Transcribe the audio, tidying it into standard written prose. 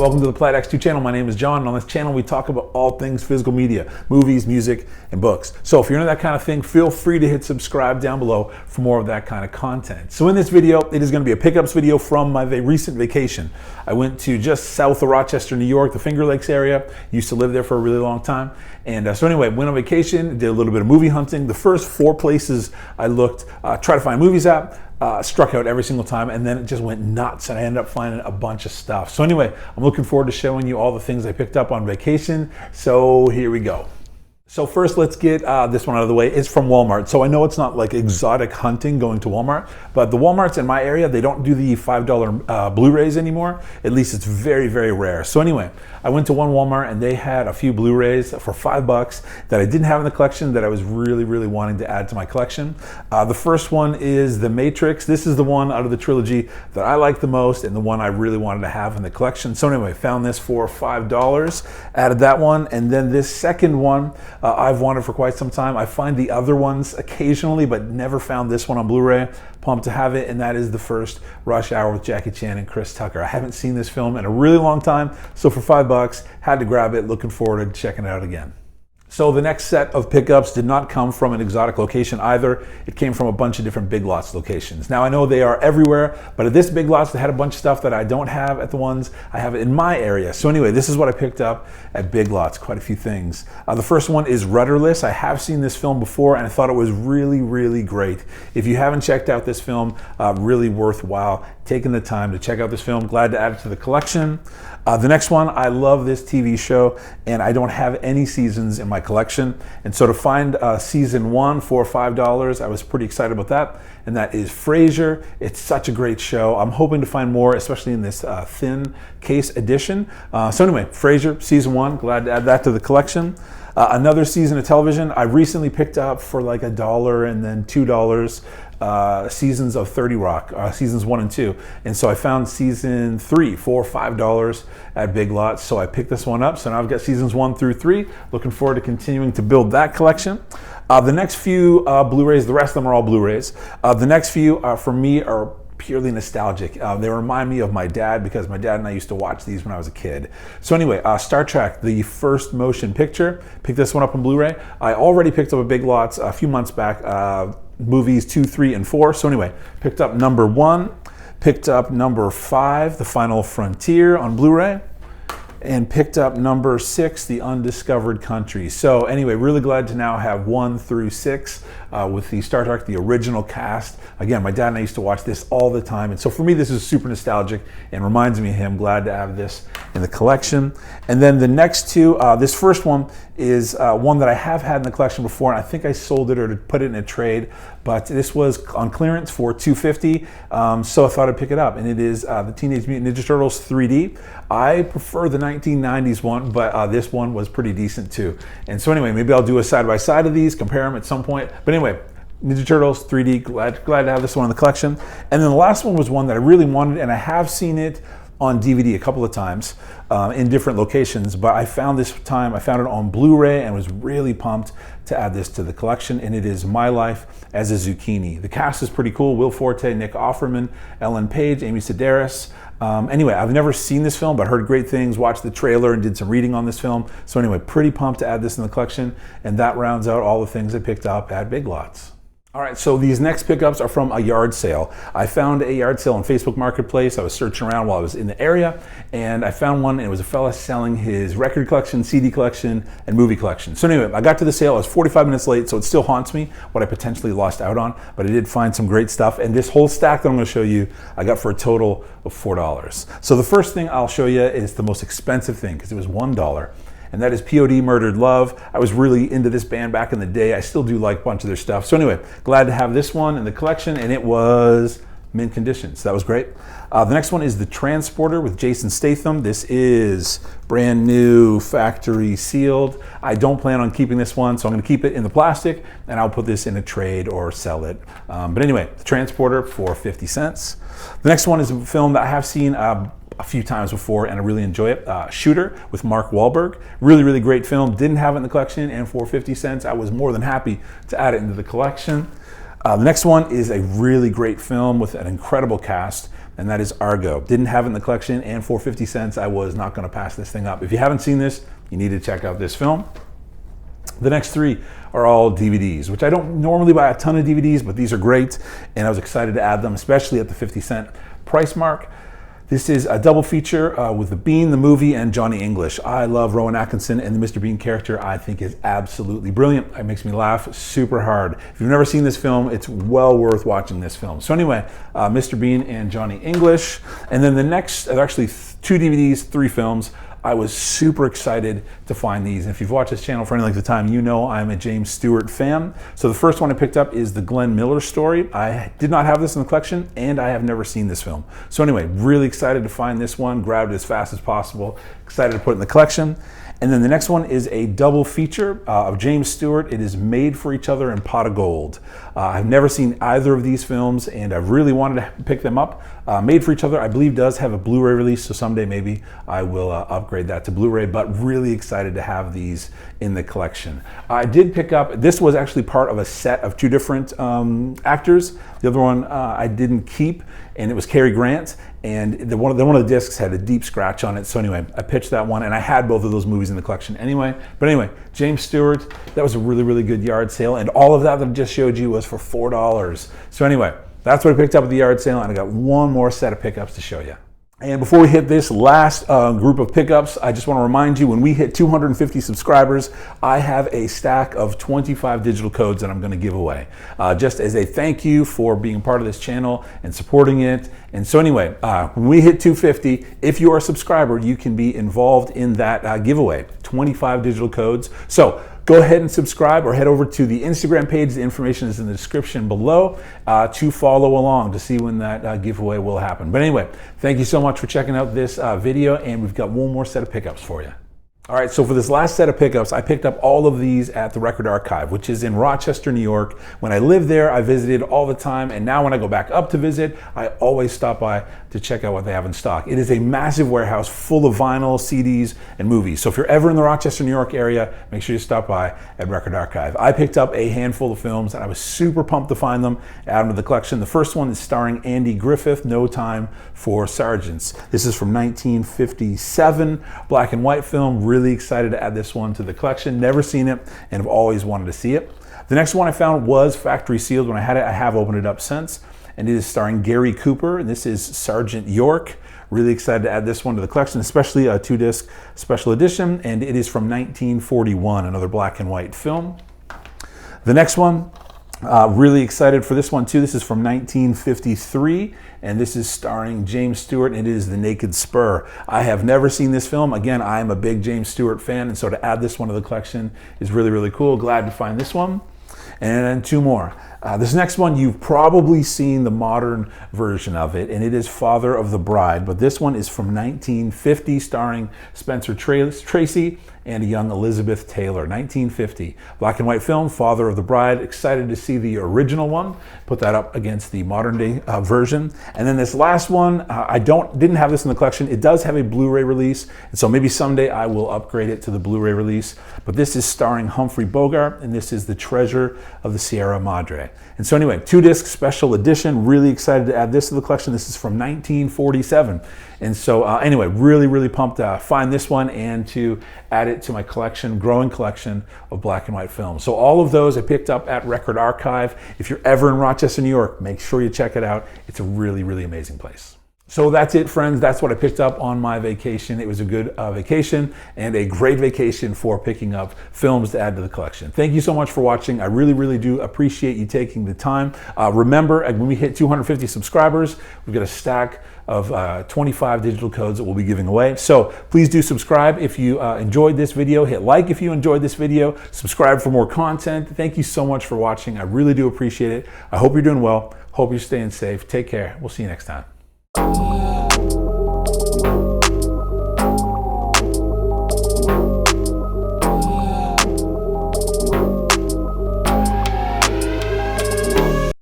welcome to the Plaid X2 channel. My name is John, and on this channel we talk about all things physical media, movies, music, and books. So if you're into that kind of thing, feel free to hit subscribe down below for more of that kind of content. So in this video, it is going to be a pickups video from my recent vacation. I went to just south of Rochester, New York, the Finger Lakes area. Used to live there for a really long time. And so anyway, went on vacation, did a little bit of movie hunting. The first 4 places I looked, tried to find movies at, struck out every single time, and then it just went nuts and I ended up finding a bunch of stuff. So anyway, I'm looking forward to showing you all the things I picked up on vacation. So here we go. So first, let's get this one out of the way. It's from Walmart. So I know it's not like exotic hunting going to Walmart, but the Walmarts in my area, they don't do the $5 Blu-rays anymore. At least it's very, very rare. So anyway, I went to one Walmart and they had a few Blu-rays for $5 that I didn't have in the collection that I was really, really wanting to add to my collection. The first one is The Matrix. This is the one out of the trilogy that I like the most and the one I really wanted to have in the collection. So anyway, found this for $5, added that one, and then this second one, I've wanted for quite some time. I find the other ones occasionally, but never found this one on Blu-ray. Pumped to have it, and that is the first Rush Hour with Jackie Chan and Chris Tucker. I haven't seen this film in a really long time, so for $5, had to grab it. Looking forward to checking it out again. So the next set of pickups did not come from an exotic location either. It came from a bunch of different Big Lots locations. Now I know they are everywhere, but at this Big Lots, they had a bunch of stuff that I don't have at the ones I have in my area. So anyway, this is what I picked up at Big Lots, quite a few things. The first one is Rudderless. I have seen this film before and I thought it was really, really great. If you haven't checked out this film, really worthwhile taking the time to check out this film. Glad to add it to the collection. The next one, I love this TV show and I don't have any seasons in my collection. And so to find season 1 for $5, I was pretty excited about that. And that is Frasier. It's such a great show. I'm hoping to find more, especially in this thin case edition. So anyway, Frasier, season 1, glad to add that to the collection. Another season of television, I recently picked up for like $1 and then $2. Seasons of 30 Rock, seasons 1 and 2. And so I found season 3 for $5 at Big Lots. So I picked this one up. So now I've got seasons 1 through 3. Looking forward to continuing to build that collection. The next few Blu-rays, the rest of them are all Blu-rays. The next few for me are purely nostalgic. They remind me of my dad because my dad and I used to watch these when I was a kid. So anyway, Star Trek, the first motion picture, picked this one up on Blu-ray. I already picked up a Big Lots a few months back, movies 2, 3, and 4. So anyway, picked up number 1, picked up number 5, The Final Frontier on Blu-ray, and picked up number 6, The Undiscovered Country. So anyway, really glad to now have 1 through 6 with the Star Trek, the original cast. Again, my dad and I used to watch this all the time. And so for me, this is super nostalgic and reminds me of him. Glad to have this in the collection. And then the next two, this first one is one that I have had in the collection before. And I think I sold it or to put it in a trade, but this was on clearance for $2.50. So I thought I'd pick it up. And it is the Teenage Mutant Ninja Turtles 3D. I prefer the 1990s one, but this one was pretty decent too. And so anyway, maybe I'll do a side-by-side of these, compare them at some point. But anyway, Ninja Turtles 3D, glad to have this one in the collection. And then the last one was one that I really wanted, and I have seen it on DVD a couple of times in different locations, but I found this time, I found it on Blu-ray and was really pumped to add this to the collection, and it is My Life as a Zucchini. The cast is pretty cool. Will Forte, Nick Offerman, Ellen Page, Amy Sedaris. Anyway, I've never seen this film, but heard great things, watched the trailer and did some reading on this film. So anyway, pretty pumped to add this in the collection, and that rounds out all the things I picked up at Big Lots. All right, so these next pickups are from a yard sale. I found a yard sale on Facebook Marketplace. I was searching around while I was in the area, and I found one, and it was a fella selling his record collection, CD collection, and movie collection. So anyway, I got to the sale. I was 45 minutes late, so it still haunts me what I potentially lost out on, but I did find some great stuff, and this whole stack that I'm gonna show you, I got for a total of $4. So the first thing I'll show you is the most expensive thing, because it was $1. And that is POD Murdered Love. I was really into this band back in the day. I still do like a bunch of their stuff. So anyway, glad to have this one in the collection, and it was mint condition, so that was great. The next one is The Transporter with Jason Statham. This is brand new, factory sealed. I don't plan on keeping this one, so I'm gonna keep it in the plastic, and I'll put this in a trade or sell it. But anyway, The Transporter for 50 cents. The next one is a film that I have seen a few times before and I really enjoy it. Shooter with Mark Wahlberg. Really, really great film. Didn't have it in the collection, and for 50 cents, I was more than happy to add it into the collection. The next one is a really great film with an incredible cast, and that is Argo. Didn't have it in the collection, and for 50 cents, I was not going to pass this thing up. If you haven't seen this, you need to check out this film. The next three are all DVDs, which I don't normally buy a ton of DVDs, but these are great, and I was excited to add them, especially at the 50-cent price mark. This is a double feature with The Bean, the movie, and Johnny English. I love Rowan Atkinson, and the Mr. Bean character I think is absolutely brilliant. It makes me laugh super hard. If you've never seen this film, it's well worth watching this film. So anyway, Mr. Bean and Johnny English. And then the next, actually 2 DVDs, 3 films. I was super excited to find these. And if you've watched this channel for any length of time, you know I'm a James Stewart fan. So the first one I picked up is the Glenn Miller story. I did not have this in the collection, and I have never seen this film. So anyway, really excited to find this one, grabbed it as fast as possible, excited to put it in the collection. And then the next one is a double feature of James Stewart. It is Made for Each Other and Pot of Gold. I've never seen either of these films, and I really wanted to pick them up. Made for Each Other, I believe, does have a Blu-ray release, so someday maybe I will upgrade that to Blu-ray, but really excited to have these in the collection. I did pick up, this was actually part of a set of 2 different actors. The other one I didn't keep, and it was Cary Grant, and one of the discs had a deep scratch on it. So anyway, I pitched that one, and I had both of those movies in the collection anyway. But anyway, James Stewart, that was a really, really good yard sale, and all of that I just showed you was for $4. So anyway, that's what I picked up at the yard sale, and I got one more set of pickups to show you. And before we hit this last group of pickups, I just want to remind you, when we hit 250 subscribers, I have a stack of 25 digital codes that I'm going to give away, just as a thank you for being part of this channel and supporting it. And so anyway, when we hit 250, if you are a subscriber, you can be involved in that giveaway, 25 digital codes. So go ahead and subscribe, or head over to the Instagram page. The information is in the description below to follow along to see when that giveaway will happen. But anyway, thank you so much for checking out this video, and we've got one more set of pickups for you. All right, so for this last set of pickups, I picked up all of these at the Record Archive, which is in Rochester, New York. When I lived there, I visited all the time, and now when I go back up to visit, I always stop by to check out what they have in stock. It is a massive warehouse full of vinyl, CDs, and movies. So if you're ever in the Rochester, New York area, make sure you stop by at Record Archive. I picked up a handful of films, and I was super pumped to find them, add them to the collection. The first one is starring Andy Griffith, No Time for Sergeants. This is from 1957, black and white film. Really excited to add this one to the collection. Never seen it, and have always wanted to see it. The next one I found was factory sealed. When I had it, I have opened it up since, and it is starring Gary Cooper, and this is Sergeant York. Really excited to add this one to the collection, especially a 2-disc special edition, and it is from 1941, another black and white film. The next one, really excited for this one too. This is from 1953, and this is starring James Stewart, and it is The Naked Spur. I have never seen this film. Again, I am a big James Stewart fan, and so to add this one to the collection is really, really cool. Glad to find this one. And then 2 more. This next one, you've probably seen the modern version of it, and it is Father of the Bride, but this one is from 1950, starring Spencer Tracy and a young Elizabeth Taylor. 1950, black and white film, Father of the Bride. Excited to see the original one. Put that up against the modern day version. And then this last one, I didn't have this in the collection. It does have a Blu-ray release, and so maybe someday I will upgrade it to the Blu-ray release. But this is starring Humphrey Bogart, and this is The Treasure of the Sierra Madre. And so anyway, 2-disc special edition. Really excited to add this to the collection. This is from 1947. And so anyway, really, really pumped to find this one and to add it to my collection, growing collection of black and white films. So all of those I picked up at Record Archive. If you're ever in Rochester, New York, make sure you check it out. It's a really, really amazing place. So that's it, friends. That's what I picked up on my vacation. It was a good vacation, and a great vacation for picking up films to add to the collection. Thank you so much for watching. I really, really do appreciate you taking the time. Remember, when we hit 250 subscribers, we've got a stack of 25 digital codes that we'll be giving away. So please do subscribe if you enjoyed this video. Hit like if you enjoyed this video. Subscribe for more content. Thank you so much for watching. I really do appreciate it. I hope you're doing well. Hope you're staying safe. Take care. We'll see you next time.